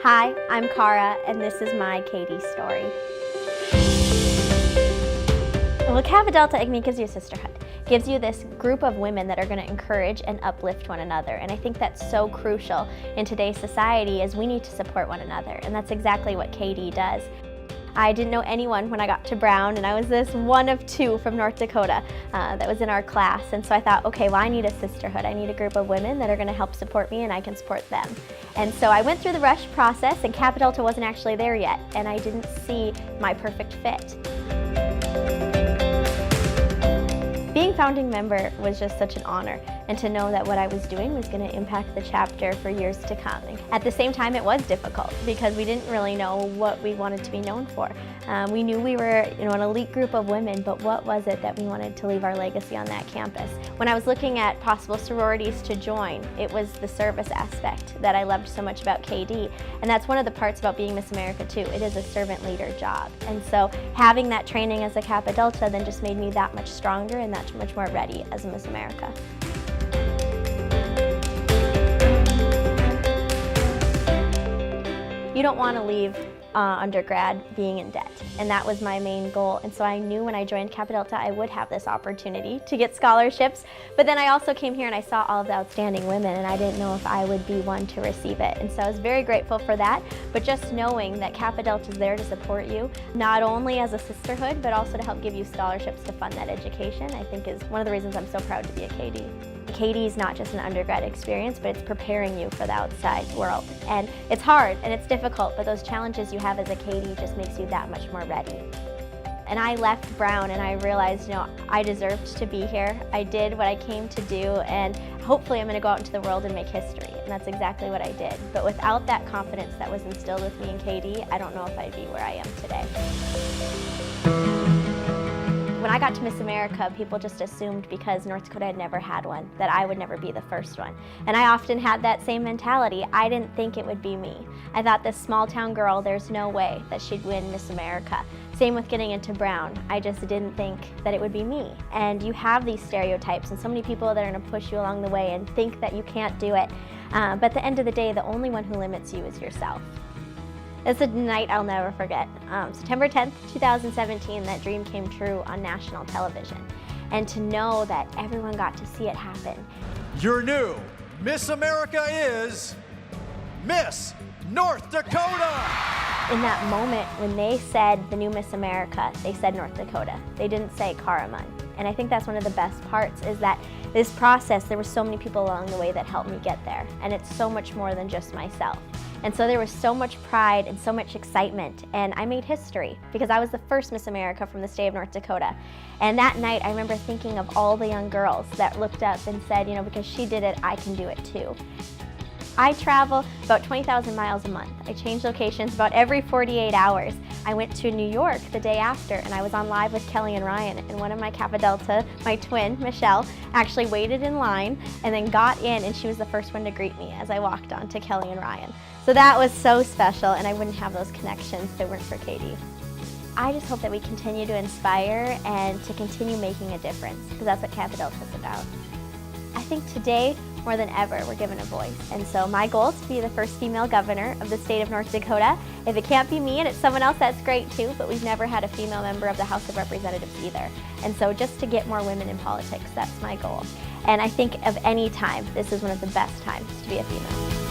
Hi, I'm Cara, and this is my Katie story. Well, Kappa Delta Igni gives you a sisterhood. Gives you this group of women that are going to encourage and uplift one another. And I think that's so crucial in today's society, as we need to support one another. And that's exactly what KD does. I didn't know anyone when I got to Brown, and I was this one of two from North Dakota that was in our class. And so I thought, okay, well, I need a sisterhood. I need a group of women that are going to help support me, and I can support them. And so I went through the rush process, and Kappa Delta wasn't actually there yet, and I didn't see my perfect fit. Being founding member was just such an honor, and to know that what I was doing was going to impact the chapter for years to come. At the same time, it was difficult because we didn't really know what we wanted to be known for. We knew we were, an elite group of women, but what was it that we wanted to leave our legacy on that campus? When I was looking at possible sororities to join, it was the service aspect that I loved so much about KD, and that's one of the parts about being Miss America too. It is a servant leader job, and so having that training as a Kappa Delta then just made me that much stronger and that much more ready as a Miss America. You don't want to leave undergrad being in debt, and that was my main goal. And so I knew when I joined Kappa Delta I would have this opportunity to get scholarships, but then I also came here and I saw all of the outstanding women, and I didn't know if I would be one to receive it. And so I was very grateful for that, but just knowing that Kappa Delta is there to support you, not only as a sisterhood, but also to help give you scholarships to fund that education, I think is one of the reasons I'm so proud to be a KD. KD is not just an undergrad experience, but it's preparing you for the outside world. And it's hard and it's difficult, but those challenges you have as a KD just makes you that much more ready. And I left Brown and I realized, I deserved to be here. I did what I came to do, and hopefully I'm going to go out into the world and make history. And that's exactly what I did. But without that confidence that was instilled with me in KD, I don't know if I'd be where I am today. When I got to Miss America, people just assumed because North Dakota had never had one, that I would never be the first one. And I often had that same mentality. I didn't think it would be me. I thought this small town girl, there's no way that she'd win Miss America. Same with getting into Brown. I just didn't think that it would be me. And you have these stereotypes and so many people that are going to push you along the way and think that you can't do it. But at the end of the day, the only one who limits you is yourself. It's a night I'll never forget. September 10th, 2017, that dream came true on national television. And to know that everyone got to see it happen. Your new Miss America is Miss North Dakota! In that moment, when they said the new Miss America, they said North Dakota. They didn't say Cara Mund. And I think that's one of the best parts, is that this process, there were so many people along the way that helped me get there. And it's so much more than just myself. And so there was so much pride and so much excitement, and I made history because I was the first Miss America from the state of North Dakota. And that night I remember thinking of all the young girls that looked up and said, because she did it, I can do it too. I travel about 20,000 miles a month. I change locations about every 48 hours. I went to New York the day after, and I was on live with Kelly and Ryan, and one of my Kappa Delta, my twin, Michelle, actually waited in line and then got in, and she was the first one to greet me as I walked on to Kelly and Ryan. So that was so special, and I wouldn't have those connections if it weren't for KD. I just hope that we continue to inspire and to continue making a difference, because that's what Kappa Delta is about. I think today, more than ever, we're given a voice. And so my goal is to be the first female governor of the state of North Dakota. If it can't be me and it's someone else, that's great too, but we've never had a female member of the House of Representatives either. And so just to get more women in politics, that's my goal. And I think of any time, this is one of the best times to be a female.